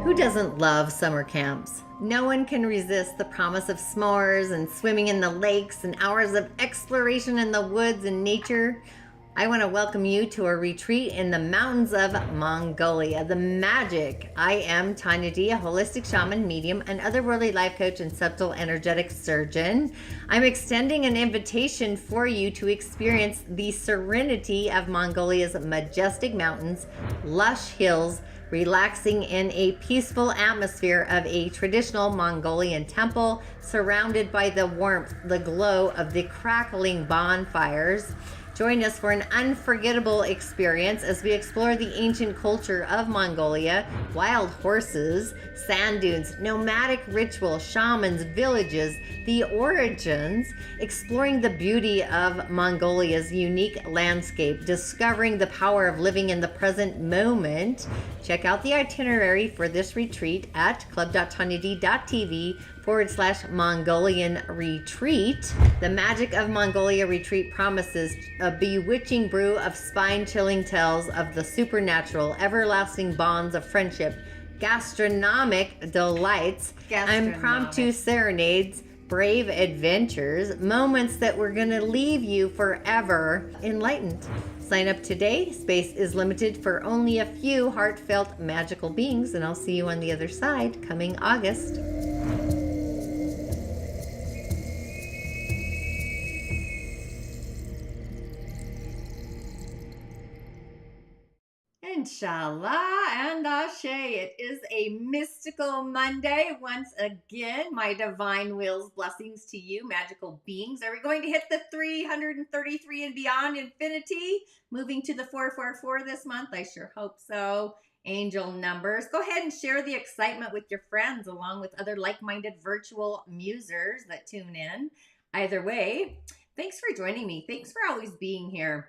Who doesn't love summer camps? No one can resist the promise of s'mores and swimming in the lakes and hours of exploration in the woods and nature. I want to welcome you to a retreat in the mountains of Mongolia, the magic. I am Tanya D, a holistic shaman, medium, and otherworldly life coach and subtle energetic surgeon. I'm extending an invitation for you to experience the serenity of Mongolia's majestic mountains, lush hills, relaxing in a peaceful atmosphere of a traditional Mongolian temple, surrounded by the warmth, the glow of the crackling bonfires. Join us for an unforgettable experience as we explore the ancient culture of Mongolia, wild horses, sand dunes, nomadic ritual, shamans, villages, the origins, exploring the beauty of Mongolia's unique landscape, discovering the power of living in the present moment. Check out the itinerary for this retreat at club.tanyad.tv/Mongolian retreat. The Magic of Mongolia retreat promises a bewitching brew of spine-chilling tales of the supernatural, everlasting bonds of friendship, gastronomic delights, impromptu serenades, brave adventures, moments that we're going to leave you forever enlightened. Sign up today. Space is limited for only a few heartfelt magical beings, and I'll see you on the other side coming August. Inshallah and Ashe. It is a mystical Monday once again. My divine will's blessings to you, magical beings. Are we going to hit the 333 and beyond infinity? Moving to the 444 this month? I sure hope so. Angel numbers. Go ahead and share the excitement with your friends along with other like-minded virtual musers that tune in. Either way, thanks for joining me. Thanks for always being here.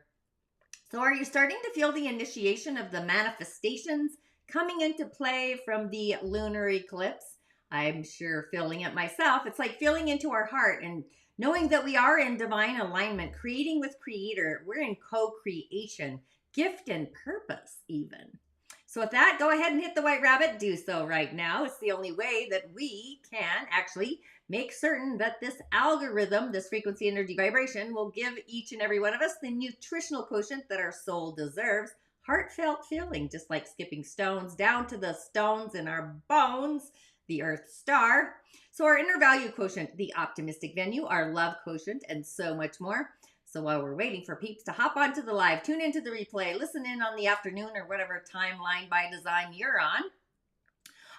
So are you starting to feel the initiation of the manifestations coming into play from the lunar eclipse? I'm sure feeling it myself. It's like feeling into our heart and knowing that we are in divine alignment, creating with Creator. We're in co-creation, gift and purpose even. So with that, go ahead and hit the white rabbit. Do so right now. It's the only way that we can actually make certain that this algorithm, this frequency, energy, vibration, will give each and every one of us the nutritional quotient that our soul deserves. Heartfelt feeling, just like skipping stones down to the stones in our bones, the Earth Star. So our inner value quotient, the optimistic venue, our love quotient, and so much more. So while we're waiting for peeps to hop onto the live, tune into the replay, listen in on the afternoon or whatever timeline by design you're on.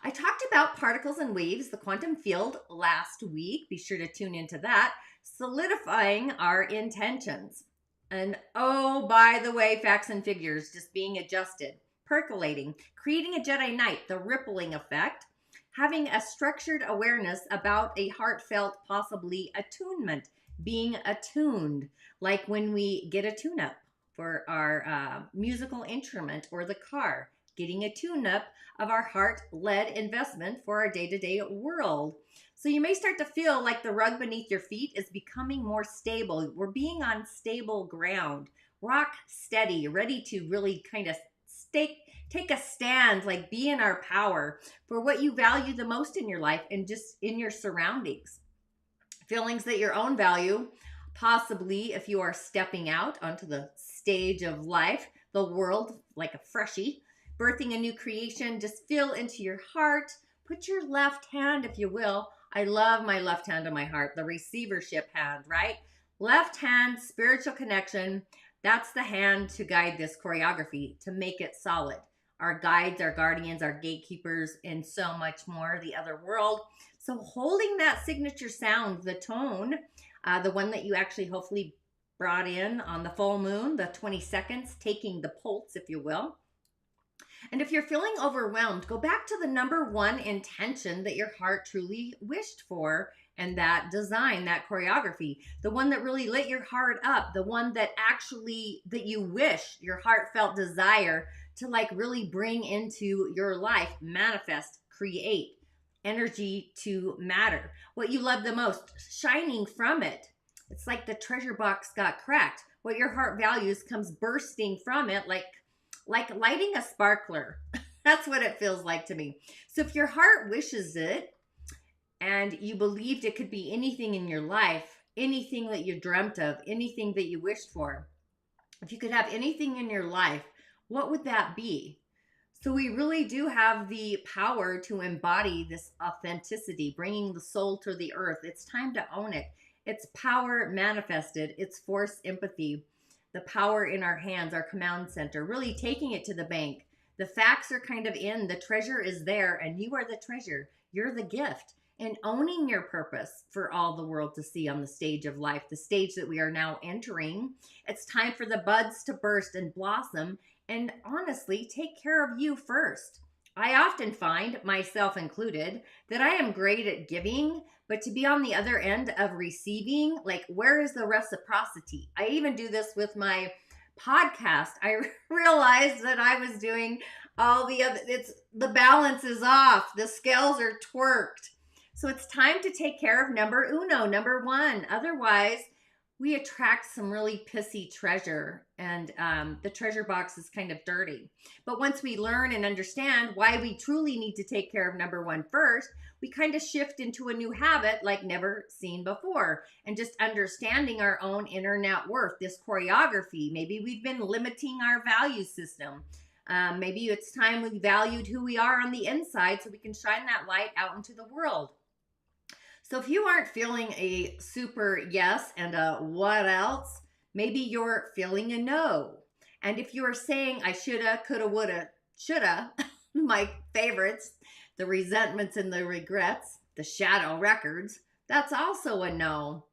I talked about particles and waves, the quantum field, last week. Be sure to tune into that. Solidifying our intentions. And oh, by the way, facts and figures just being adjusted, percolating, creating a Jedi Knight, the rippling effect, having a structured awareness about a heartfelt, possibly attunement, being attuned, like when we get a tune-up for our musical instrument or the car, getting a tune-up of our heart-led investment for our day-to-day world. So you may start to feel like the rug beneath your feet is becoming more stable. We're being on stable ground, rock steady, ready to really kind of take a stand, like be in our power for what you value the most in your life and just in your surroundings. Feelings that your own value, possibly if you are stepping out onto the stage of life, the world, like a freshie, birthing a new creation, just feel into your heart. Put your left hand, if you will. I love my left hand on my heart, the receivership hand, right? Left hand, spiritual connection. That's the hand to guide this choreography, to make it solid. Our guides, our guardians, our gatekeepers, and so much more, the other world. So holding that signature sound, the tone, the one that you actually hopefully brought in on the full moon, the 20 seconds, taking the pulse, if you will. And if you're feeling overwhelmed, go back to the number one intention that your heart truly wished for, and that design, that choreography, the one that really lit your heart up, the one that actually, that you wish, your heartfelt desire to like really bring into your life, manifest, create, energy to matter. What you love the most, shining from it. It's like the treasure box got cracked. What your heart values comes bursting from it like lighting a sparkler. That's what it feels like to me. So if your heart wishes it and you believed it could be anything in your life, anything that you dreamt of, anything that you wished for, if you could have anything in your life, what would that be? So we really do have the power to embody this authenticity, bringing the soul to the earth. It's time to own it. It's power manifested. It's force empathy. The power in our hands, our command center, really taking it to the bank. The facts are kind of in, the treasure is there, and you are the treasure. You're the gift. And owning your purpose for all the world to see on the stage of life, the stage that we are now entering. It's time for the buds to burst and blossom, and honestly, take care of you first. I often find, myself included, that I am great at giving, but to be on the other end of receiving, like, where is the reciprocity? I even do this with my podcast. I realized that I was doing all the other, the balance is off, the scales are twerked. So it's time to take care of number one. Otherwise, we attract some really pissy treasure, and the treasure box is kind of dirty. But once we learn and understand why we truly need to take care of number one first, we kind of shift into a new habit like never seen before, and just understanding our own inner net worth, this choreography. Maybe we've been limiting our value system. Maybe it's time we valued who we are on the inside so we can shine that light out into the world. So if you aren't feeling a super yes and a what else, maybe you're feeling a no. And if you are saying I shoulda, coulda, woulda, shoulda, my favorites, the resentments and the regrets, the shadow records, that's also a no.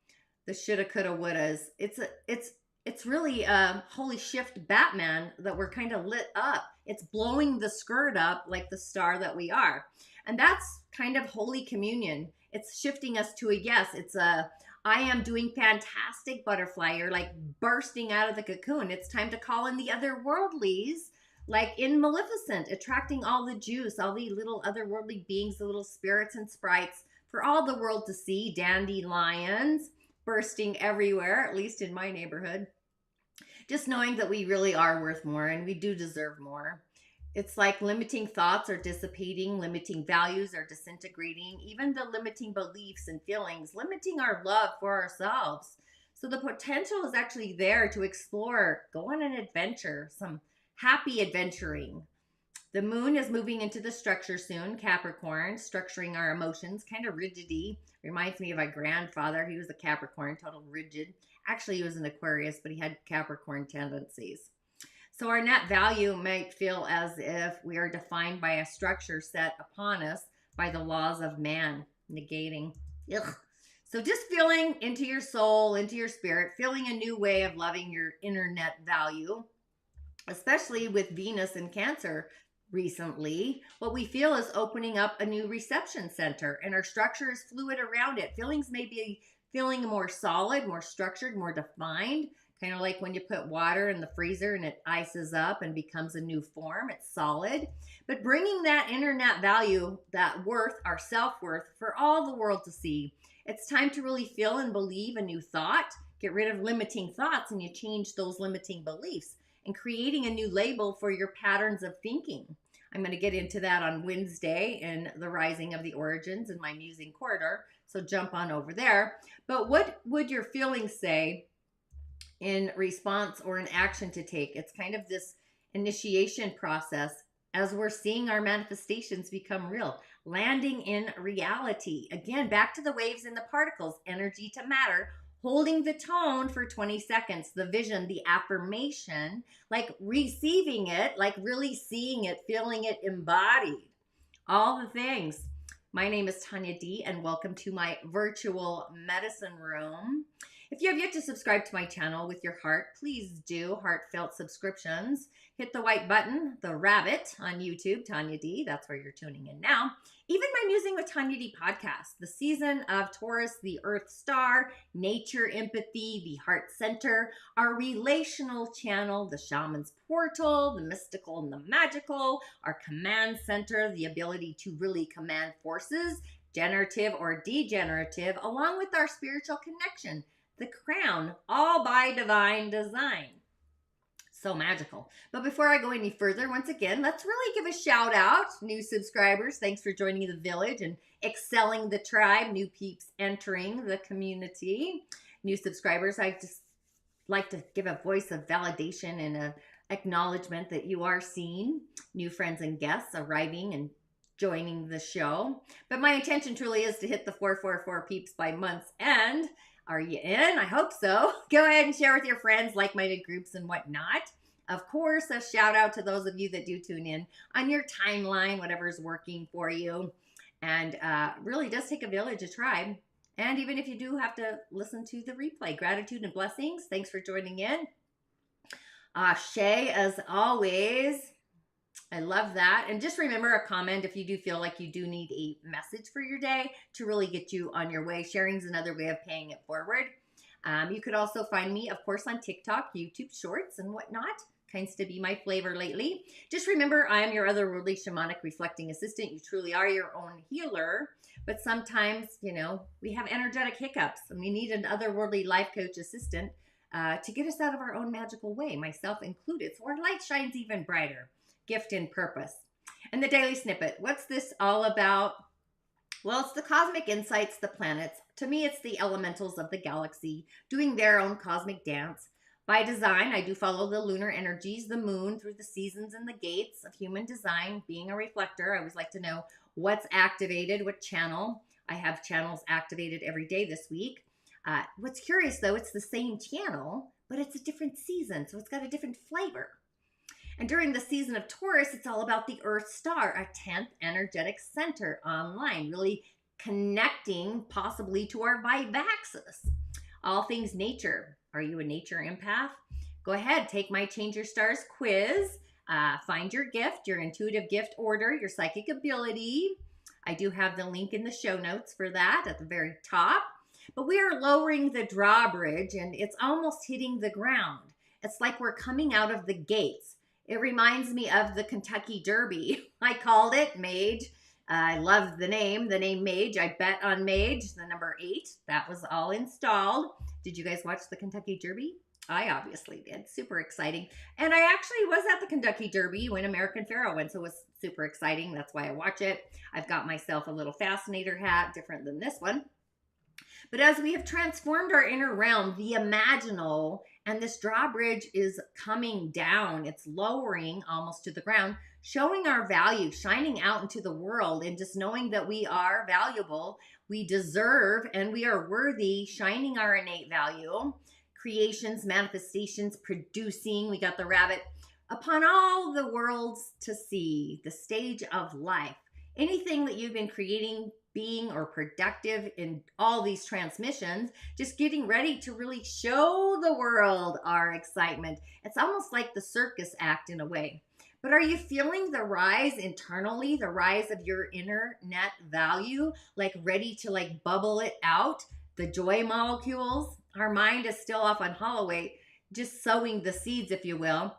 The shoulda, coulda, wouldas. It's really a holy shift Batman that we're kind of lit up. It's blowing the skirt up like the star that we are. And that's kind of Holy Communion. It's shifting us to a yes. It's a, I am doing fantastic, butterfly. You're like bursting out of the cocoon. It's time to call in the otherworldlies, like in Maleficent, attracting all the juice, all the little otherworldly beings, the little spirits and sprites for all the world to see. Dandelions bursting everywhere, at least in my neighborhood. Just knowing that we really are worth more and we do deserve more. It's like limiting thoughts are dissipating, limiting values are disintegrating, even the limiting beliefs and feelings, limiting our love for ourselves. So the potential is actually there to explore, go on an adventure, some happy adventuring. The moon is moving into the structure soon, Capricorn, structuring our emotions, kind of rigidity. Reminds me of my grandfather. He was a Capricorn, total rigid. Actually, he was an Aquarius, but he had Capricorn tendencies. So our net value might feel as if we are defined by a structure set upon us by the laws of man, negating. Ugh. So just feeling into your soul, into your spirit, feeling a new way of loving your inner net value, especially with Venus in Cancer recently. What we feel is opening up a new reception center, and our structure is fluid around it. Feelings may be feeling more solid, more structured, more defined. Kind of like when you put water in the freezer and it ices up and becomes a new form. It's solid. But bringing that inner net value, that worth, our self-worth, for all the world to see. It's time to really feel and believe a new thought. Get rid of limiting thoughts and you change those limiting beliefs. And creating a new label for your patterns of thinking. I'm going to get into that on Wednesday in the Rising of the Origins in my Musing Corridor. So jump on over there. But what would your feelings say in response or an action to take? It's kind of this initiation process as we're seeing our manifestations become real, landing in reality. Again, back to the waves and the particles, energy to matter, holding the tone for 20 seconds, the vision, the affirmation, like receiving it, like really seeing it, feeling it embodied, all the things. My name is Tanya D, and welcome to my virtual medicine room. If you have yet to subscribe to my channel with your heart, please do. Heartfelt subscriptions. Hit the white button, the rabbit on YouTube, Tanya D. That's where you're tuning in now. Even my Musing with Tanya D podcast, the season of Taurus, the Earth Star, Nature Empathy, the Heart Center, our relational channel, the Shamans Portal, the mystical and the magical, our command center, the ability to really command forces, generative or degenerative, along with our spiritual connection, the crown, all by divine design. So magical. But before I go any further, once again, let's really give a shout out. New subscribers, thanks for joining the village and excelling the tribe. New peeps entering the community. New subscribers, I just like to give a voice of validation and a acknowledgement that you are seen. New friends and guests arriving and joining the show. But my intention truly is to hit the 444 peeps by month's end. Are you in? I hope so. Go ahead and share with your friends, like-minded groups and whatnot. Of course, a shout out to those of you that do tune in on your timeline, whatever's working for you. And really does take a village, a tribe. And even if you do have to listen to the replay, gratitude and blessings. Thanks for joining in. Ashe, as always. I love that. And just remember a comment if you do feel like you do need a message for your day to really get you on your way. Sharing's another way of paying it forward. You could also find me, of course, on TikTok, YouTube Shorts, and whatnot. Kinds to be my flavor lately. Just remember, I am your otherworldly shamanic reflecting assistant. You truly are your own healer. But sometimes, you know, we have energetic hiccups and we need an otherworldly life coach assistant to get us out of our own magical way, myself included. So our light shines even brighter. Gift and purpose. And the daily snippet. What's this all about? Well, it's the cosmic insights, the planets. To me, it's the elementals of the galaxy doing their own cosmic dance. By design, I do follow the lunar energies, the moon, through the seasons and the gates of human design. Being a reflector, I always like to know what's activated, what channel. I have channels activated every day this week. What's curious, though, it's the same channel, but it's a different season, so it's got a different flavor. And during the season of Taurus, it's all about the Earth Star, a 10th energetic center online, really connecting possibly to our vibe axis. All things nature. Are you a nature empath? Go ahead, take my Change Your Stars quiz. Find your gift, your intuitive gift order, your psychic ability. I do have the link in the show notes for that at the very top. But we are lowering the drawbridge and it's almost hitting the ground. It's like we're coming out of the gates. It reminds me of the Kentucky Derby. I called it Mage. I love the name Mage. I bet on Mage, the number 8. That was all installed. Did you guys watch the Kentucky Derby? I obviously did. Super exciting. And I actually was at the Kentucky Derby when American Pharoah went, so it was super exciting. That's why I watch it. I've got myself a little fascinator hat, different than this one. But as we have transformed our inner realm, the imaginal, and this drawbridge is coming down. It's lowering almost to the ground, showing our value, shining out into the world, and just knowing that we are valuable, we deserve, and we are worthy, shining our innate value. Creations, manifestations, producing. We got the rabbit. Upon all the worlds to see, the stage of life. Anything that you've been creating, being, or productive in all these transmissions, just getting ready to really show the world our excitement. It's almost like the circus act in a way. But are you feeling the rise internally, the rise of your inner net value, like ready to like bubble it out? The joy molecules. Our mind is still off on Holloway, just sowing the seeds, if you will.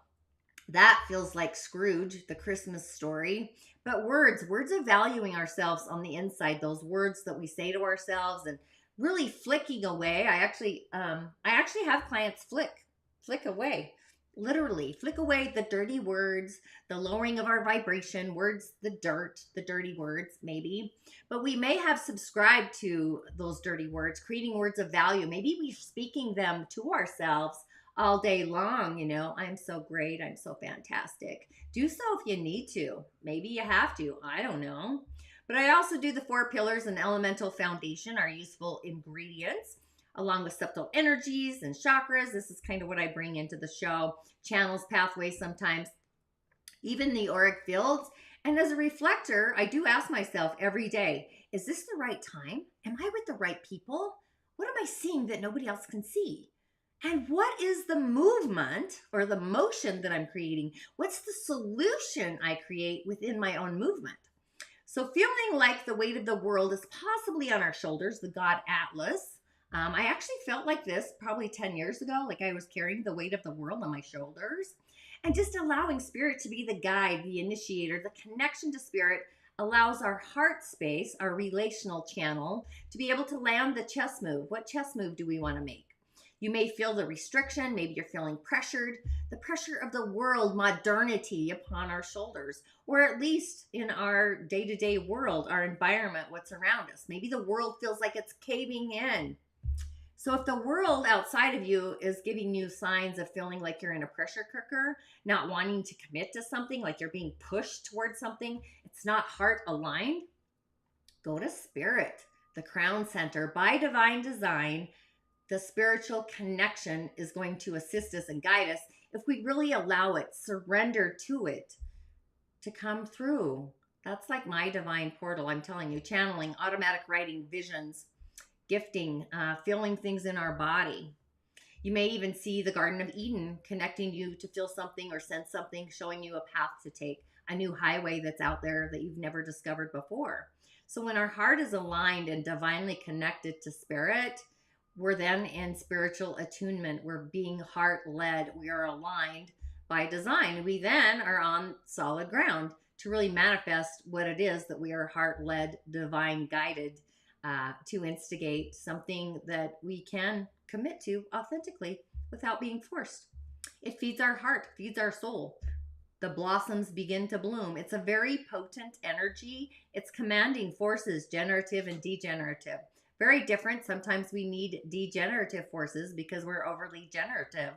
That feels like Scrooge, the Christmas story. But words of valuing ourselves on the inside, those words that we say to ourselves and really flicking away. I actually have clients flick away, literally flick away the dirty words, the lowering of our vibration, words, the dirt, the dirty words maybe. But we may have subscribed to those dirty words, creating words of value. Maybe we're speaking them to ourselves all day long. You know, I'm so great. I'm so fantastic. Do so if you need to. Maybe you have to. I don't know. But I also do the 4 pillars and elemental foundation, our useful ingredients, along with subtle energies and chakras. This is kind of what I bring into the show. Channels, pathways sometimes, even the auric fields. And as a reflector, I do ask myself every day, is this the right time? Am I with the right people? What am I seeing that nobody else can see? And what is the movement or the motion that I'm creating? What's the solution I create within my own movement? So feeling like the weight of the world is possibly on our shoulders, the god Atlas. I actually felt like this probably 10 years ago, like I was carrying the weight of the world on my shoulders. And just allowing spirit to be the guide, the initiator, the connection to spirit allows our heart space, our relational channel, to be able to land the chess move. What chess move do we want to make? You may feel the restriction. Maybe you're feeling pressured, the pressure of the world, modernity upon our shoulders, or at least in our day-to-day world, our environment, what's around us. Maybe the world feels like it's caving in. So if the world outside of you is giving you signs of feeling like you're in a pressure cooker, not wanting to commit to something, like you're being pushed towards something, it's not heart aligned, go to spirit, the crown center. By divine design, the spiritual connection is going to assist us and guide us if we really allow it, surrender to it to come through. That's like my divine portal, I'm telling you, channeling, automatic writing, visions, gifting, feeling things in our body. You may even see the Garden of Eden connecting you to feel something or sense something, showing you a path to take, a new highway that's out there that you've never discovered before. So when our heart is aligned and divinely connected to spirit, we're then in spiritual attunement. We're being heart-led. We are aligned by design. We then are on solid ground to really manifest what it is that we are heart-led, divine guided to instigate something that we can commit to authentically without being forced. It feeds our heart, feeds our soul. The blossoms begin to bloom. It's a very potent energy. It's commanding forces, generative and degenerative. Very different. Sometimes we need degenerative forces because we're overly generative.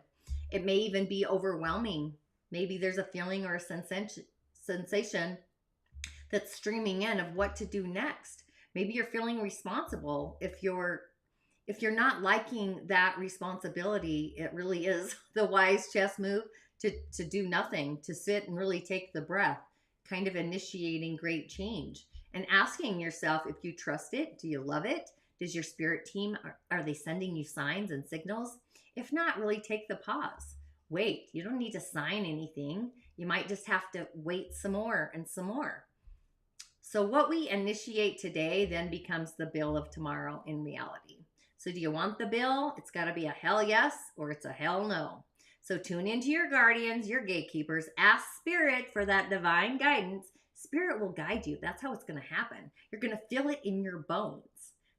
It may even be overwhelming. Maybe there's a feeling or a sensation that's streaming in of what to do next. Maybe you're feeling responsible. If you're not liking that responsibility, it really is the wise chess move to do nothing, to sit and really take the breath, kind of initiating great change and asking yourself if you trust it. Do you love it? Does your spirit team, are they sending you signs and signals? If not, really take the pause. Wait, you don't need to sign anything. You might just have to wait some more and some more. So what we initiate today then becomes the bill of tomorrow in reality. So do you want the bill? It's got to be a hell yes or it's a hell no. So tune into your guardians, your gatekeepers. Ask spirit for that divine guidance. Spirit will guide you. That's how it's going to happen. You're going to feel it in your bones.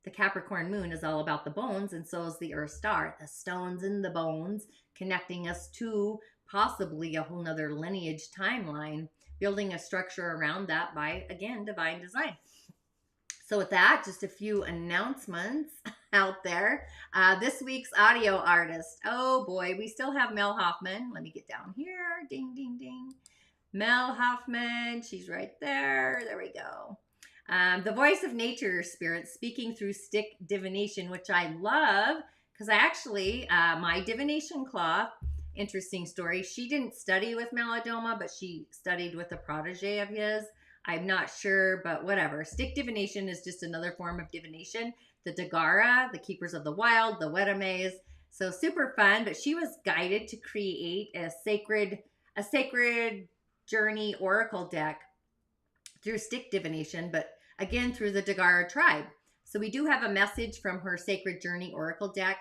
The Capricorn moon is all about the bones, and so is the Earth star, the stones in the bones, connecting us to possibly a whole nother lineage timeline, building a structure around that by, again, divine design. So with that, just a few announcements out there. This week's audio artist. Oh boy, we still have Mel Hoffman. Let me get down here. Ding, ding, ding. Mel Hoffman. She's right there. There we go. The voice of nature spirit speaking through stick divination, which I love because I actually, my divination cloth, interesting story. She didn't study with Melodoma, but she studied with a protege of his. I'm not sure, but whatever. Stick divination is just another form of divination. The Dagara, the Keepers of the Wild, the Wedamays. So super fun, but she was guided to create a sacred journey oracle deck through stick divination, but again, through the Dagara tribe. So we do have a message from her Sacred Journey Oracle deck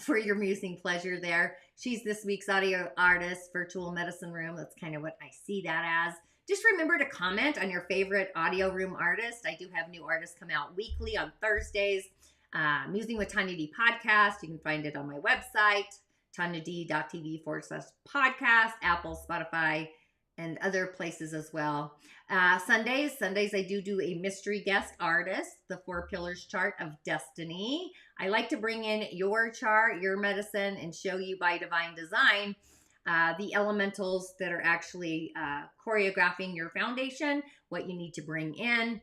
for your musing pleasure there. She's this week's audio artist, virtual medicine room. That's kind of what I see that as. Just remember to comment on your favorite audio room artist. I do have new artists come out weekly on Thursdays. Musing with Tanya D podcast. You can find it on my website, tanyad.tv/podcast, Apple, Spotify, and other places as well. Sundays I do a mystery guest artist, the 4 Pillars chart of destiny. I like to bring in your chart, your medicine, and show you by divine design the elementals that are actually choreographing your foundation, what you need to bring in.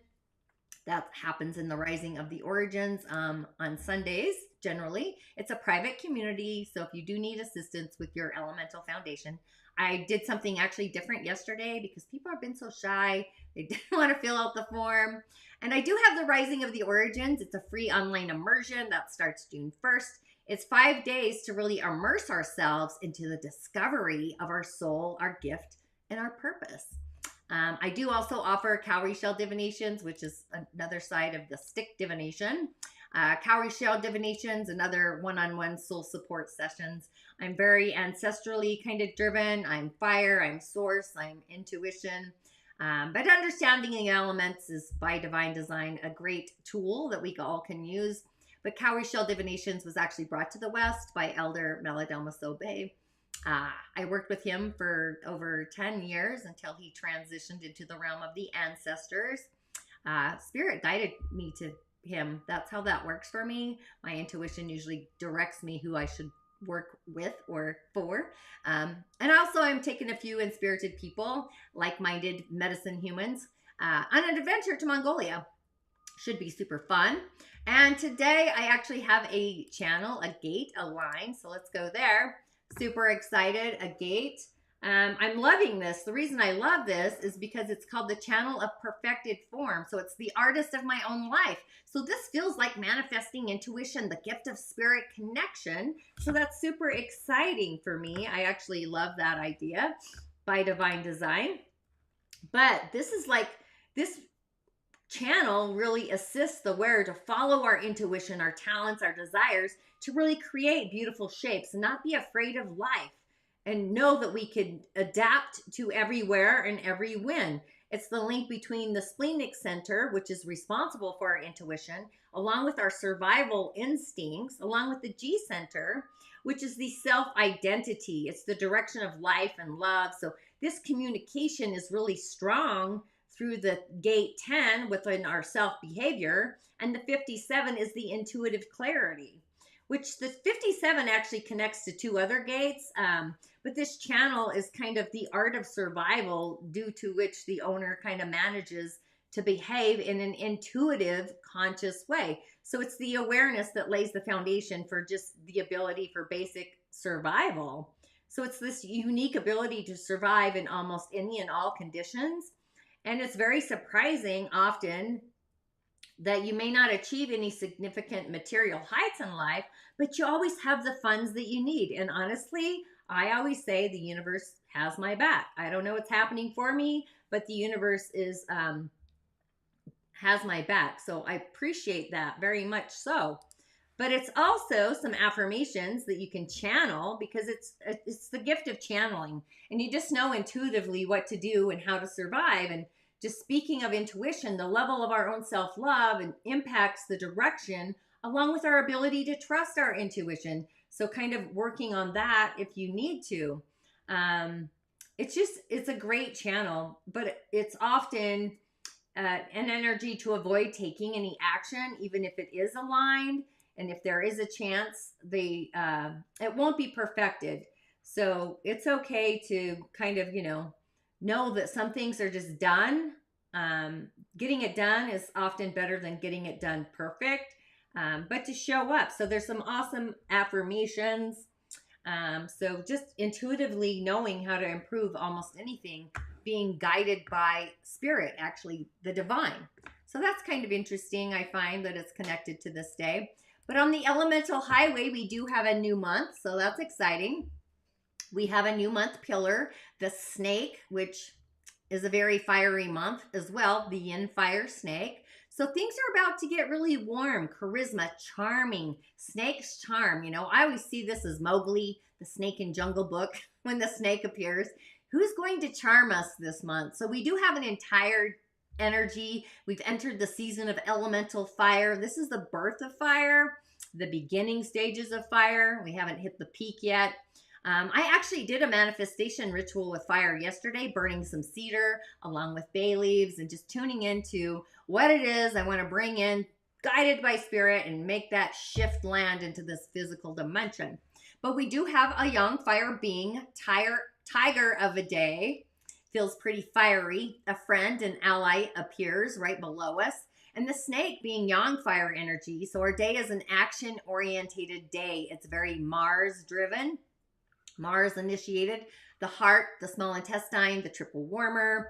That happens in the Rising of the Origins on Sundays, generally. It's a private community, so if you do need assistance with your elemental foundation, I did something actually different yesterday because people have been so shy. They didn't want to fill out the form. And I do have the Rising of the Origins. It's a free online immersion that starts June 1st. It's 5 days to really immerse ourselves into the discovery of our soul, our gift, and our purpose. I do also offer cowrie shell divinations, which is another side of the stick divination. Cowrie shell divinations and other one-on-one soul support sessions. I'm very ancestrally kind of driven. I'm fire, I'm source, I'm intuition. But understanding the elements is by divine design a great tool that we all can use. But Cowrie Shell Divinations was actually brought to the West by Elder Maladelma Sobe. I worked with him for over 10 years until he transitioned into the realm of the ancestors. Spirit guided me to him. That's how that works for me. My intuition usually directs me who I should work with or for. And also I'm taking a few inspirited people, like-minded medicine humans, on an adventure to Mongolia. Should be super fun. And today I actually have a channel, a gate, a line. So let's go there. Super excited, a gate. I'm loving this. The reason I love this is because it's called the Channel of Perfected Form. So it's the artist of my own life. So this feels like manifesting intuition, the gift of spirit connection. So that's super exciting for me. I actually love that idea by Divine Design. But this is like, this channel really assists the wearer to follow our intuition, our talents, our desires, to really create beautiful shapes and not be afraid of life. And know that we can adapt to everywhere and every wind. It's the link between the splenic center, which is responsible for our intuition, along with our survival instincts, along with the G center, which is the self-identity. It's the direction of life and love. So this communication is really strong through the gate 10 within our self-behavior. And the 57 is the intuitive clarity, which the 57 actually connects to two other gates. But this channel is kind of the art of survival, due to which the owner kind of manages to behave in an intuitive, conscious way. So it's the awareness that lays the foundation for just the ability for basic survival. So it's this unique ability to survive in almost any and all conditions. And it's very surprising often that you may not achieve any significant material heights in life, but you always have the funds that you need. And honestly, I always say the universe has my back. I don't know what's happening for me, but the universe is has my back. So I appreciate that very much so. But it's also some affirmations that you can channel, because it's the gift of channeling. And you just know intuitively what to do and how to survive. And just speaking of intuition, the level of our own self-love and impacts the direction, along with our ability to trust our intuition. So kind of working on that if you need to. It's a great channel, but it's often an energy to avoid taking any action, even if it is aligned. And if there is a chance, it won't be perfected. So it's okay to kind of, know that some things are just done. Getting it done is often better than getting it done perfect. But to show up. So there's some awesome affirmations. So just intuitively knowing how to improve almost anything, being guided by spirit, actually the divine. So that's kind of interesting. I find that it's connected to this day. But on the elemental highway, we do have a new month. So that's exciting. We have a new month pillar, the snake, which is a very fiery month as well, the yin fire snake. So things are about to get really warm, charisma, charming, snakes charm. I always see this as Mowgli, the snake in Jungle Book, when the snake appears. Who's going to charm us this month? So we do have an entire energy. We've entered the season of elemental fire. This is the birth of fire, the beginning stages of fire. We haven't hit the peak yet. I actually did a manifestation ritual with fire yesterday, burning some cedar along with bay leaves and just tuning into what it is I want to bring in, guided by spirit, and make that shift land into this physical dimension. But we do have a young fire being, tiger of a day, feels pretty fiery. A friend and ally appears right below us. And the snake being yang fire energy. So our day is an action-orientated day. It's very Mars-driven. Mars initiated, the heart, the small intestine, the triple warmer.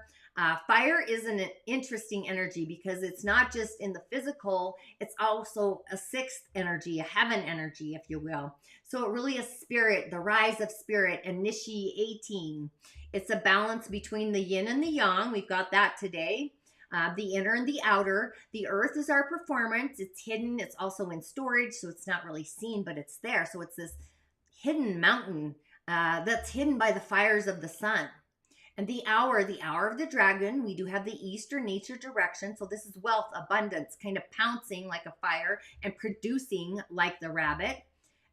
Fire is an interesting energy because it's not just in the physical, it's also a sixth energy, a heaven energy, if you will. So it really is spirit, the rise of spirit, initiating. It's a balance between the yin and the yang. We've got that today. The inner and the outer. The earth is our performance. It's hidden. It's also in storage, so it's not really seen, but it's there. So it's this hidden mountain that's hidden by the fires of the sun. And the hour of the dragon, we do have the eastern nature direction. So this is wealth, abundance, kind of pouncing like a fire and producing like the rabbit.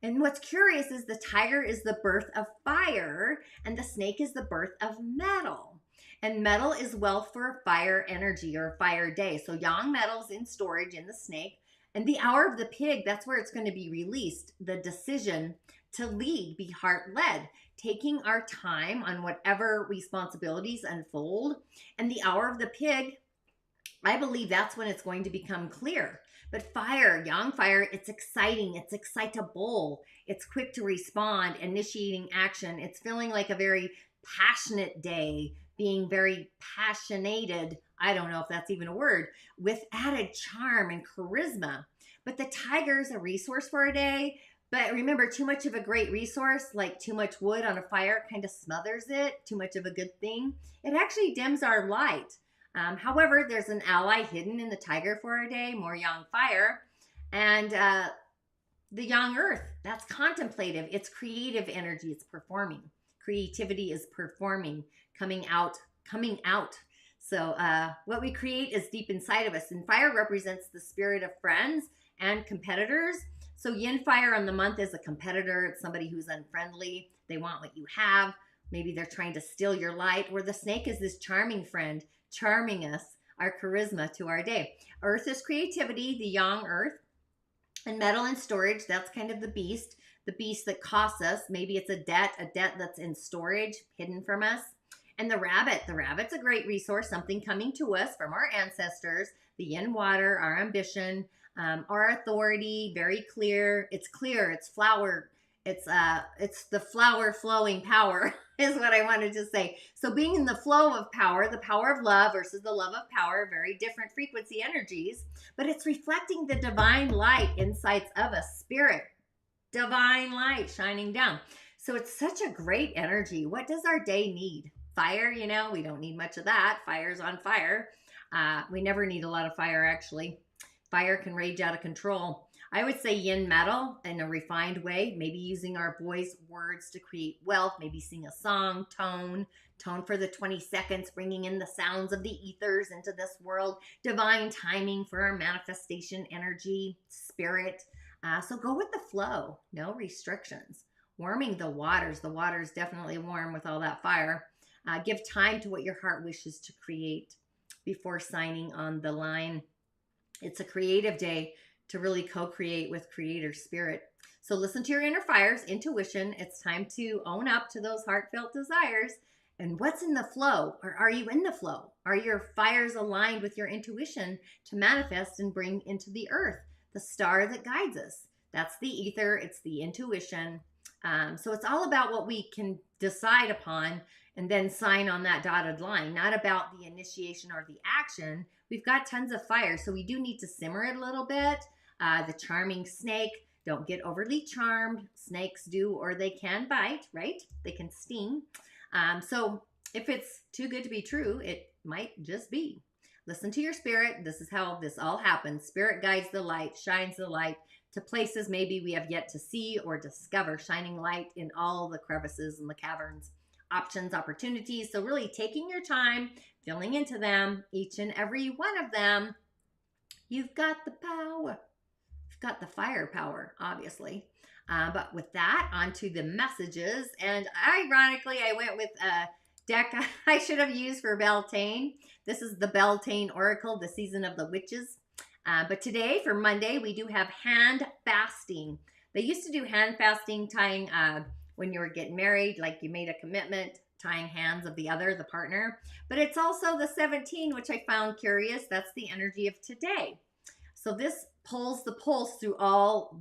And what's curious is the tiger is the birth of fire and the snake is the birth of metal. And metal is wealth for fire energy or fire day. So yang metal's in storage in the snake. And the hour of the pig, that's where it's going to be released. The decision to lead, be heart-led, taking our time on whatever responsibilities unfold. And the hour of the pig, I believe that's when it's going to become clear. But fire, yang fire, it's exciting, it's excitable, it's quick to respond, initiating action. It's feeling like a very passionate day, being very passionated. I don't know if that's even a word, with added charm and charisma. But the tiger is a resource for a day. But remember, too much of a great resource, like too much wood on a fire, kind of smothers it. Too much of a good thing, it actually dims our light. However, there's an ally hidden in the tiger for a day, more yang fire. And the yang earth, that's contemplative. It's creative energy. It's performing. Creativity is performing, coming out. So what we create is deep inside of us. And fire represents the spirit of friends and competitors. So yin fire on the month is a competitor. It's somebody who's unfriendly. They want what you have. Maybe they're trying to steal your light. Where the snake is this charming friend, charming us, our charisma to our day. Earth is creativity, the yang earth. And metal and storage, that's kind of the beast that costs us. Maybe it's a debt that's in storage, hidden from us. And the rabbit's a great resource, something coming to us from our ancestors, the yin water, our ambition, our authority, very clear. It's flower. It's the flower flowing power is what I wanted to say. So being in the flow of power, the power of love versus the love of power, very different frequency energies, but it's reflecting the divine light inside of us, spirit, divine light shining down. So it's such a great energy. What does our day need? Fire, we don't need much of that. Fire's on fire. We never need a lot of fire, actually. Fire can rage out of control. I would say yin metal in a refined way, maybe using our voice words to create wealth, maybe sing a song, tone for the 20 seconds, bringing in the sounds of the ethers into this world, divine timing for our manifestation energy, spirit. So go with the flow, no restrictions. Warming the waters definitely warm with all that fire. Give time to what your heart wishes to create before signing on the line. It's a creative day to really co-create with creator spirit. So listen to your inner fires, intuition. It's time to own up to those heartfelt desires. And what's in the flow? Or are you in the flow? Are your fires aligned with your intuition to manifest and bring into the earth the star that guides us? That's the ether. It's the intuition. So it's all about what we can decide upon and then sign on that dotted line, not about the initiation or the action. We've got tons of fire, so we do need to simmer it a little bit. The charming snake, don't get overly charmed. Snakes do, or they can bite, right? They can sting. So if it's too good to be true, it might just be. Listen to your spirit. This is how this all happens. Spirit guides the light, shines the light to places maybe we have yet to see or discover, shining light in all the crevices and the caverns. Options, opportunities. So really taking your time, filling into them, each and every one of them. You've got the power. You've got the firepower, obviously. But with that, on to the messages. And ironically, I went with a deck I should have used for Beltane. This is the Beltane Oracle, the season of the witches. But today, for Monday, we do have hand fasting. They used to do hand fasting, tying when you were getting married, like you made a commitment, tying hands of the partner. But it's also the 17, which I found curious. That's the energy of today. So this pulls the pulse through all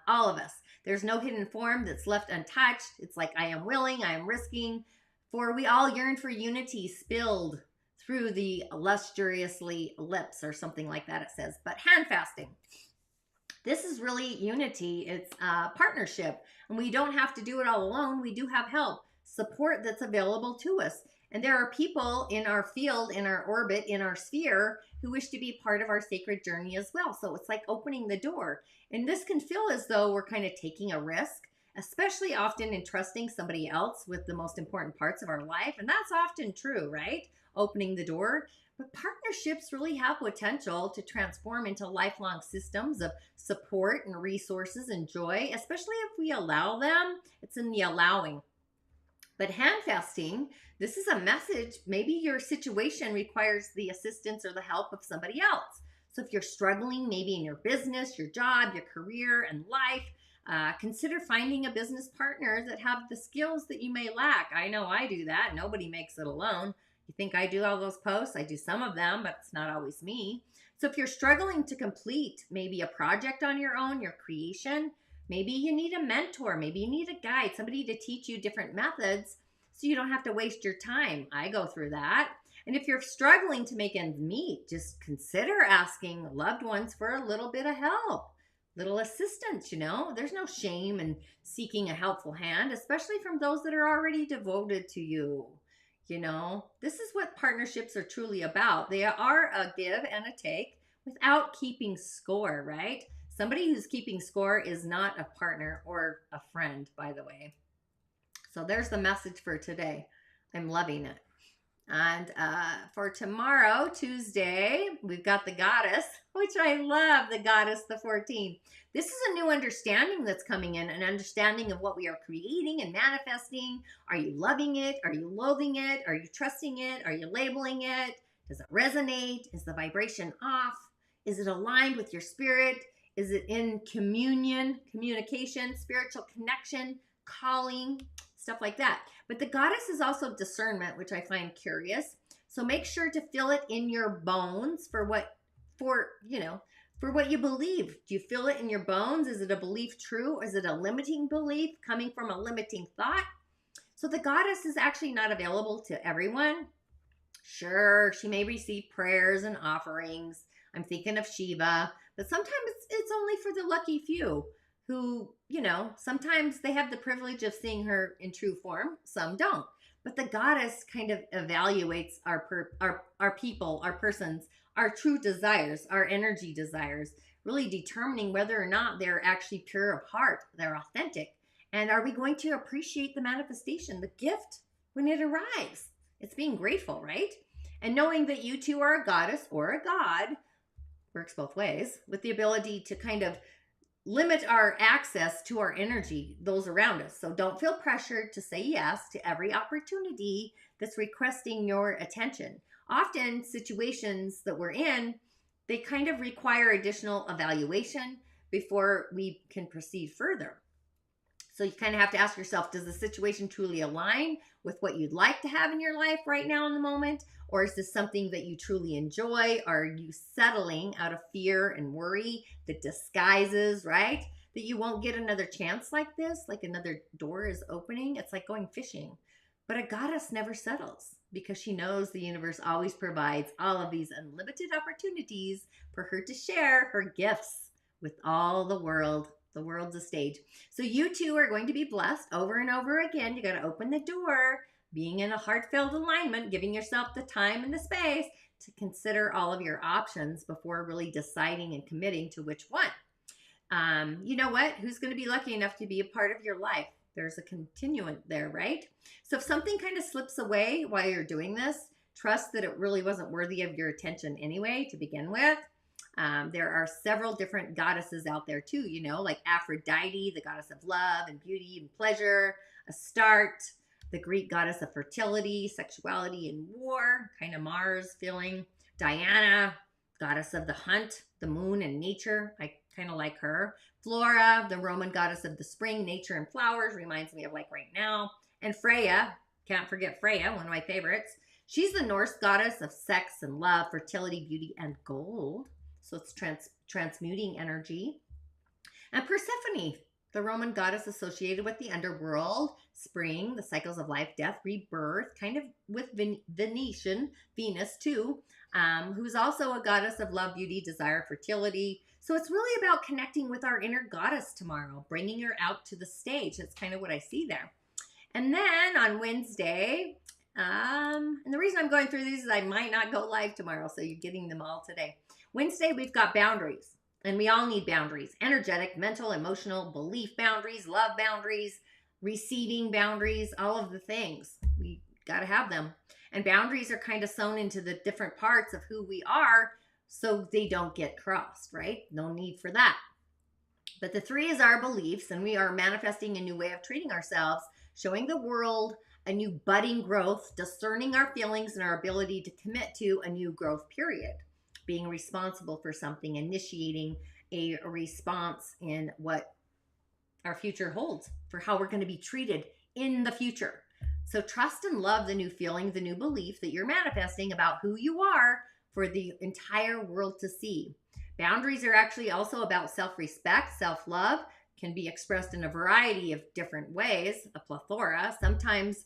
of us. There's no hidden form that's left untouched. It's like I am willing, I am risking. For we all yearn for unity spilled through the lustriously lips or something like that, it says. But hand fasting. This is really unity. It's partnership. And we don't have to do it all alone. We do have help, support that's available to us. And there are people in our field, in our orbit, in our sphere who wish to be part of our sacred journey as well. So it's like opening the door. And this can feel as though we're kind of taking a risk, especially often entrusting somebody else with the most important parts of our life. And that's often true, right? Opening the door. But partnerships really have potential to transform into lifelong systems of support and resources and joy, especially if we allow them. It's in the allowing. But handfasting, this is a message. Maybe your situation requires the assistance or the help of somebody else. So if you're struggling, maybe in your business, your job, your career, and life, consider finding a business partner that have the skills that you may lack. I know I do that. Nobody makes it alone. You think I do all those posts? I do some of them, but it's not always me. So if you're struggling to complete maybe a project on your own, your creation, maybe you need a mentor, maybe you need a guide, somebody to teach you different methods so you don't have to waste your time. I go through that. And if you're struggling to make ends meet, just consider asking loved ones for a little bit of help, little assistance, There's no shame in seeking a helpful hand, especially from those that are already devoted to you. This is what partnerships are truly about. They are a give and a take without keeping score, right? Somebody who's keeping score is not a partner or a friend, by the way. So there's the message for today. I'm loving it. And for tomorrow, Tuesday, we've got the goddess, which I love, the goddess, the 14th. This is a new understanding that's coming in, an understanding of what we are creating and manifesting. Are you loving it? Are you loathing it? Are you trusting it? Are you labeling it? Does it resonate? Is the vibration off? Is it aligned with your spirit? Is it in communication, spiritual connection, calling, stuff like that? But the goddess is also discernment, which I find curious. So make sure to feel it in your bones for what you believe. Do you feel it in your bones? Is it a belief true? Is it a limiting belief coming from a limiting thought? So the goddess is actually not available to everyone. Sure, she may receive prayers and offerings. I'm thinking of Shiva, but sometimes it's only for the lucky few who, sometimes they have the privilege of seeing her in true form. Some don't. But the goddess kind of evaluates our people, our persons, our true desires, our energy desires, really determining whether or not they're actually pure of heart, they're authentic. And are we going to appreciate the manifestation, the gift, when it arrives? It's being grateful, right? And knowing that you too are a goddess or a god, works both ways, with the ability to kind of limit our access to our energy, those around us. So don't feel pressured to say yes to every opportunity that's requesting your attention. Often situations that we're in, they kind of require additional evaluation before we can proceed further. So you kind of have to ask yourself, does the situation truly align with what you'd like to have in your life right now in the moment? Or is this something that you truly enjoy? Are you settling out of fear and worry that disguises, right? That you won't get another chance like this, like another door is opening. It's like going fishing. But a goddess never settles because she knows the universe always provides all of these unlimited opportunities for her to share her gifts with all the world. The world's a stage. So you too are going to be blessed over and over again. You got to open the door, being in a heartfelt alignment, giving yourself the time and the space to consider all of your options before really deciding and committing to which one. You know what? Who's going to be lucky enough to be a part of your life? There's a continuant there, right? So if something kind of slips away while you're doing this, trust that it really wasn't worthy of your attention anyway to begin with. There are several different goddesses out there too, like Aphrodite, the goddess of love and beauty and pleasure, Astarte, the Greek goddess of fertility, sexuality, and war, kind of Mars feeling, Diana, goddess of the hunt, the moon, and nature. I kind of like her. Flora, the Roman goddess of the spring, nature, and flowers, reminds me of like right now. And Freya, can't forget Freya, one of my favorites. She's the Norse goddess of sex and love, fertility, beauty, and gold. So it's transmuting energy. And Persephone, the Roman goddess associated with the underworld, spring, the cycles of life, death, rebirth, kind of with Venus too, who's also a goddess of love, beauty, desire, fertility. So it's really about connecting with our inner goddess tomorrow, bringing her out to the stage. That's kind of what I see there. And then on Wednesday, and the reason I'm going through these is I might not go live tomorrow, so you're getting them all today. Wednesday, we've got boundaries. And we all need boundaries: energetic, mental, emotional, belief boundaries, love boundaries, receiving boundaries, all of the things. We got to have them. And boundaries are kind of sewn into the different parts of who we are so they don't get crossed, right? No need for that. But the 3 is our beliefs, and we are manifesting a new way of treating ourselves, showing the world a new budding growth, discerning our feelings and our ability to commit to a new growth period, being responsible for something, initiating a response in what our future holds, for how we're going to be treated in the future. So trust and love the new feeling, the new belief that you're manifesting about who you are for the entire world to see. Boundaries are actually also about self-respect, self-love, can be expressed in a variety of different ways, a plethora. Sometimes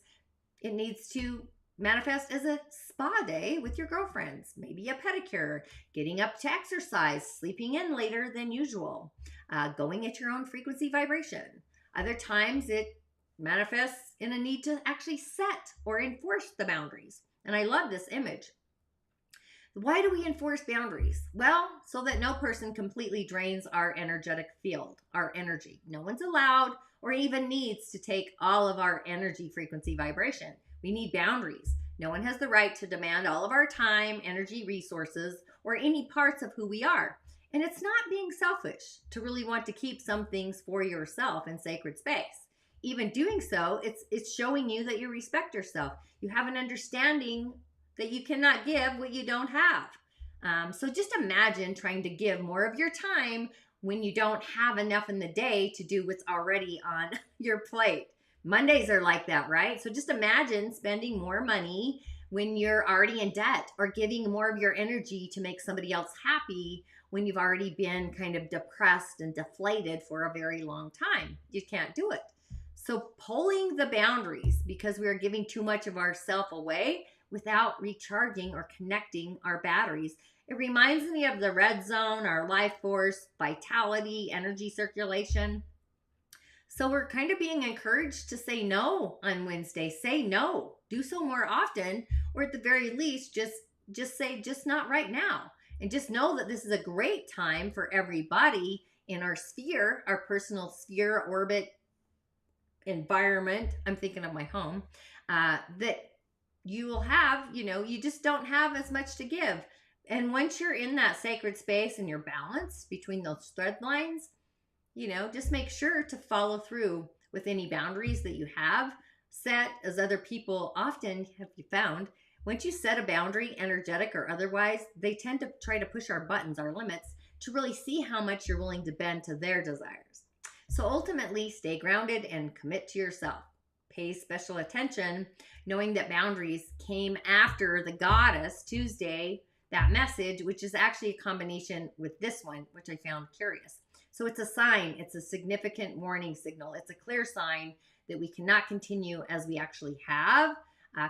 it needs to manifest as a spa day with your girlfriends, maybe a pedicure, getting up to exercise, sleeping in later than usual, going at your own frequency vibration. Other times it manifests in a need to actually set or enforce the boundaries. And I love this image. Why do we enforce boundaries? Well, so that no person completely drains our energetic field, our energy. No one's allowed or even needs to take all of our energy, frequency, vibration. We need boundaries. No one has the right to demand all of our time, energy, resources, or any parts of who we are. And it's not being selfish to really want to keep some things for yourself in sacred space. Even doing so, it's showing you that you respect yourself. You have an understanding that you cannot give what you don't have. So just imagine trying to give more of your time when you don't have enough in the day to do what's already on your plate. Mondays are like that, right? So just imagine spending more money when you're already in debt, or giving more of your energy to make somebody else happy when you've already been kind of depressed and deflated for a very long time. You can't do it. So pulling the boundaries, because we are giving too much of ourself away without recharging or connecting our batteries. It reminds me of the red zone, our life force, vitality, energy circulation. So we're kind of being encouraged to say no on Wednesday. Say no. Do so more often, or at the very least, just say, just not right now. And just know that this is a great time for everybody in our sphere, our personal sphere, orbit, environment. I'm thinking of my home, that you will have, you just don't have as much to give. And once you're in that sacred space and you're balanced between those thread lines, just make sure to follow through with any boundaries that you have set, as other people often have found. Once you set a boundary, energetic or otherwise, they tend to try to push our buttons, our limits, to really see how much you're willing to bend to their desires. So ultimately, stay grounded and commit to yourself. Pay special attention, knowing that boundaries came after the goddess Tuesday, that message, which is actually a combination with this one, which I found curious. So it's a sign, it's a significant warning signal. It's a clear sign that we cannot continue as we actually have.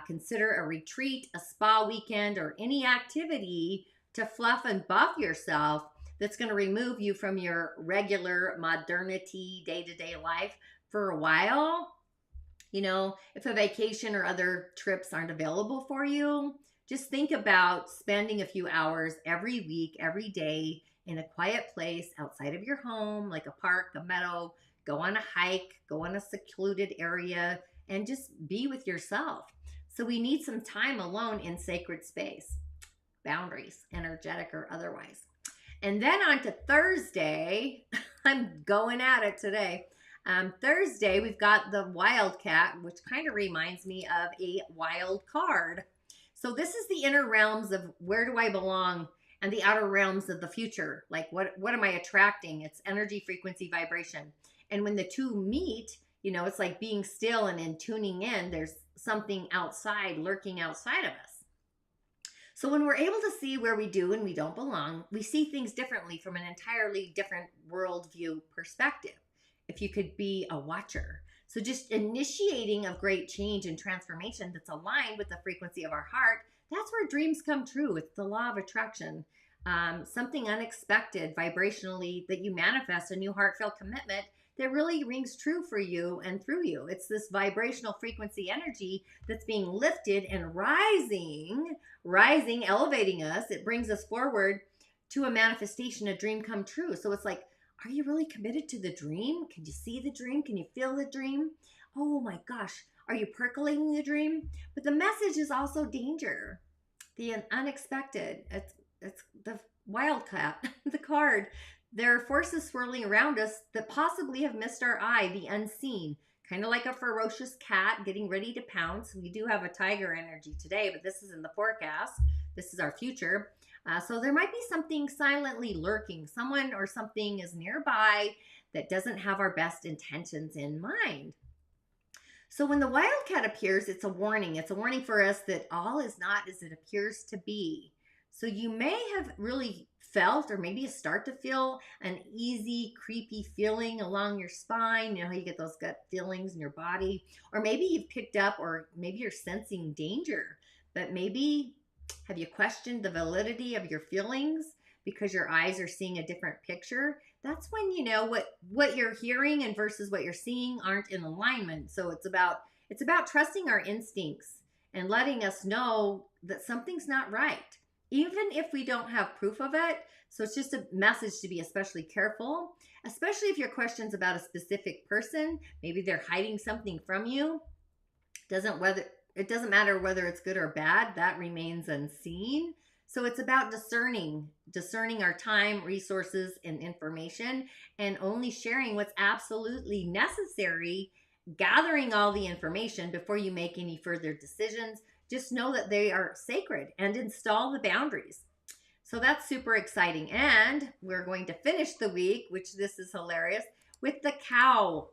Consider a retreat, a spa weekend, or any activity to fluff and buff yourself that's going to remove you from your regular modernity day-to-day life for a while. If a vacation or other trips aren't available for you, just think about spending a few hours every week, every day in a quiet place outside of your home, like a park, a meadow. Go on a hike, go on a secluded area, and just be with yourself. So we need some time alone in sacred space, boundaries, energetic or otherwise. And then on to Thursday. I'm going at it today. Thursday, we've got the Wildcat, which kind of reminds me of a wild card. So this is the inner realms of where do I belong, and the outer realms of the future. Like what am I attracting? It's energy, frequency, vibration. And when the two meet, it's like being still and in tuning in. There's something outside, lurking outside of us. So when we're able to see where we do and we don't belong, we see things differently from an entirely different worldview perspective. If you could be a watcher. So just initiating of great change and transformation that's aligned with the frequency of our heart, that's where dreams come true. It's the law of attraction. Something unexpected vibrationally that you manifest, a new heartfelt commitment that really rings true for you and through you. It's this vibrational frequency energy that's being lifted and rising, elevating us. It brings us forward to a manifestation, a dream come true. So it's like, are you really committed to the dream? Can you see the dream? Can you feel the dream? Oh my gosh, are you percolating the dream? But the message is also danger, the unexpected. It's the wildcat, the card. There are forces swirling around us that possibly have missed our eye, the unseen. Kind of like a ferocious cat getting ready to pounce. We do have a tiger energy today, but this is in the forecast. This is our future. So there might be something silently lurking. Someone or something is nearby that doesn't have our best intentions in mind. So when the wildcat appears, it's a warning. It's a warning for us that all is not as it appears to be. So you may have really felt, or maybe you start to feel, an easy, creepy feeling along your spine. You know how you get those gut feelings in your body? Or maybe you've picked up, or maybe you're sensing danger. But maybe, have you questioned the validity of your feelings because your eyes are seeing a different picture? That's when you know what you're hearing and versus what you're seeing aren't in alignment. So it's about trusting our instincts and letting us know that something's not right, even if we don't have proof of it. So it's just a message to be especially careful, especially if your question's about a specific person. Maybe they're hiding something from you. It doesn't matter whether it's good or bad. That remains unseen. So it's about discerning our time, resources, and information, and only sharing what's absolutely necessary, gathering all the information before you make any further decisions. Just know that they are sacred and install the boundaries. So that's super exciting. And we're going to finish the week, which this is hilarious, with the cow.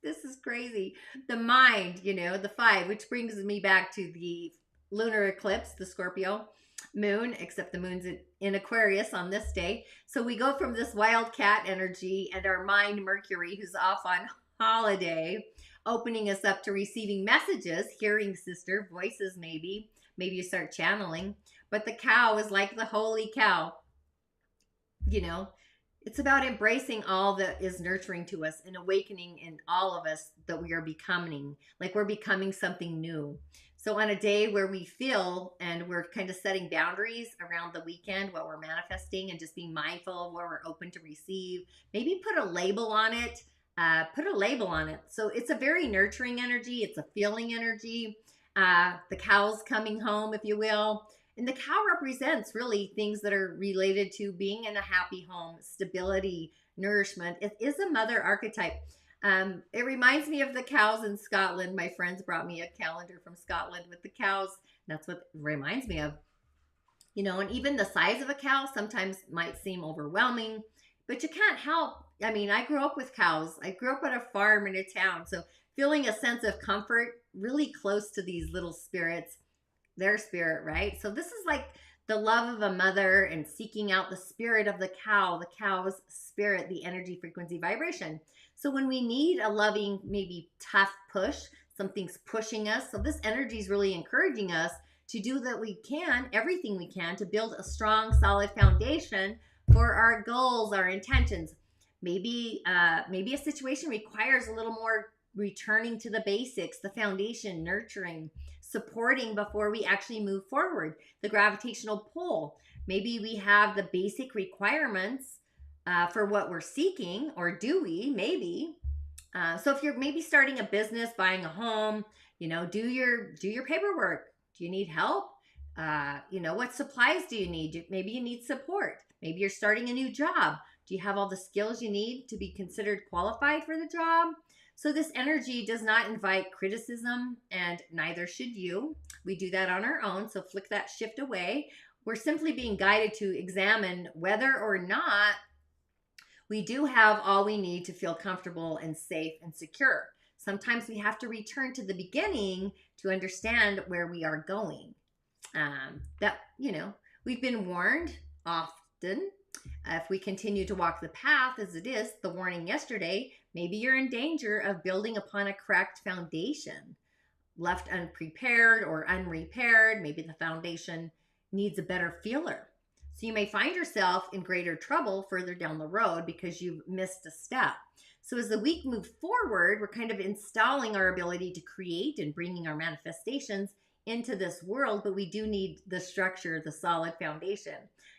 This is crazy. The mind, the 5, which brings me back to the lunar eclipse, the Scorpio moon, except the moon's in Aquarius on this day. So we go from this wildcat energy and our mind, Mercury, who's off on holiday, opening us up to receiving messages, hearing sister voices, maybe you start channeling. But the cow is like the holy cow. It's about embracing all that is nurturing to us and awakening in all of us that we are becoming, like we're becoming something new. So on a day where we feel and we're kind of setting boundaries around the weekend, what we're manifesting, and just being mindful of what we're open to receive, maybe put a label on it. So it's a very nurturing energy. It's a feeling energy. The cow's coming home, if you will. And the cow represents really things that are related to being in a happy home, stability, nourishment. It is a mother archetype. It reminds me of the cows in Scotland. My friends brought me a calendar from Scotland with the cows. That's what it reminds me of. And even the size of a cow sometimes might seem overwhelming, but you can't help. I mean, I grew up with cows. I grew up at a farm in a town. So feeling a sense of comfort, really close to these little spirits, their spirit, right? So this is like the love of a mother and seeking out the spirit of the cow's spirit, the energy, frequency, vibration. So when we need a loving, maybe tough push, something's pushing us. So this energy is really encouraging us to do everything we can to build a strong, solid foundation for our goals, our intentions. Maybe a situation requires a little more returning to the basics, the foundation, nurturing, supporting before we actually move forward. The gravitational pull. Maybe we have the basic requirements for what we're seeking, or do we? Maybe. So if you're maybe starting a business, buying a home, do your paperwork. Do you need help? What supplies do you need? Maybe you need support. Maybe you're starting a new job. Do you have all the skills you need to be considered qualified for the job? So this energy does not invite criticism, and neither should you. We do that on our own, so flick that shift away. We're simply being guided to examine whether or not we do have all we need to feel comfortable and safe and secure. Sometimes we have to return to the beginning to understand where we are going. We've been warned often. If we continue to walk the path as it is, the warning yesterday, maybe you're in danger of building upon a cracked foundation, left unprepared or unrepaired. Maybe the foundation needs a better feeler. So you may find yourself in greater trouble further down the road because you've missed a step. So as the week moves forward, we're kind of installing our ability to create and bringing our manifestations into this world, but we do need the structure, the solid foundation.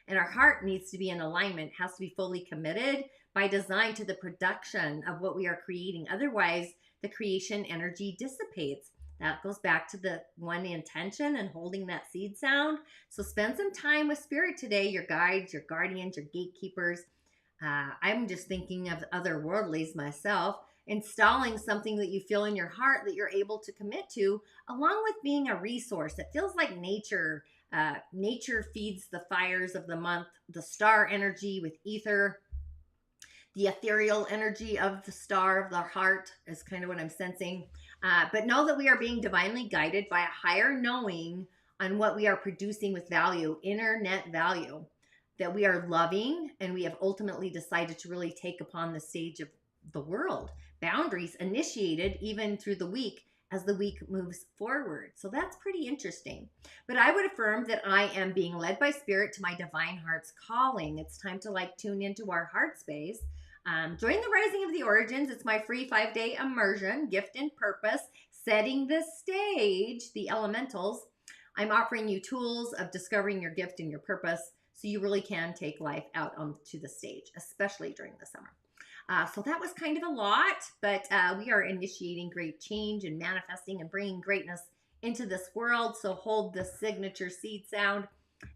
And our heart needs to be in alignment, has to be fully committed by design to the production of what we are creating. Otherwise, the creation energy dissipates. That goes back to the one intention and holding that seed sound. So spend some time with spirit today, your guides, your guardians, your gatekeepers. I'm just thinking of otherworldlies myself, installing something that you feel in your heart that you're able to commit to, along with being a resource. It feels like nature. Nature feeds the fires of the month, the star energy with ether. The ethereal energy of the star of the heart is kind of what I'm sensing. But know that we are being divinely guided by a higher knowing on what we are producing with value, internet value, that we are loving, and we have ultimately decided to really take upon the stage of the world. Boundaries initiated even through the week as the week moves forward. So that's pretty interesting. But I would affirm that I am being led by spirit to my divine heart's calling. It's time to tune into our heart space. Join the Rising of the Origins. It's my free 5-day immersion, gift and purpose, setting the stage, the elementals. I'm offering you tools of discovering your gift and your purpose so you really can take life out onto the stage, especially during the summer. So that was kind of a lot, but we are initiating great change and manifesting and bringing greatness into this world. So hold the signature seed sound,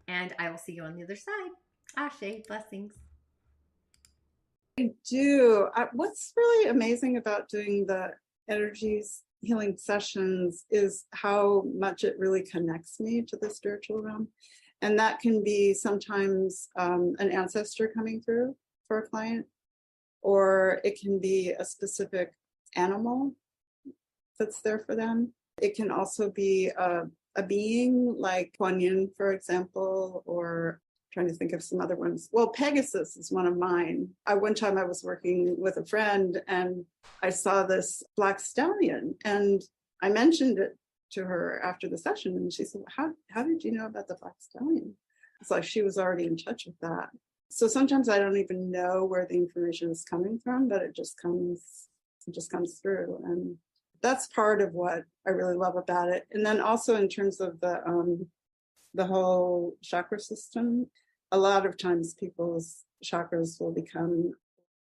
and I will see you on the other side. Ashe, blessings. I do. What's really amazing about doing the energies healing sessions is how much it really connects me to the spiritual realm. And that can be sometimes an ancestor coming through for a client, or it can be a specific animal that's there for them. It can also be a being like Kuan Yin, for example, or trying to think of some other ones. Well, Pegasus is one of mine. One time I was working with a friend and I saw this black stallion, and I mentioned it to her after the session, and she said, how did you know about the black stallion? It's like she was already in touch with that. So sometimes I don't even know where the information is coming from, but it just comes through. And that's part of what I really love about it. And then also in terms of the whole chakra system, a lot of times people's chakras will become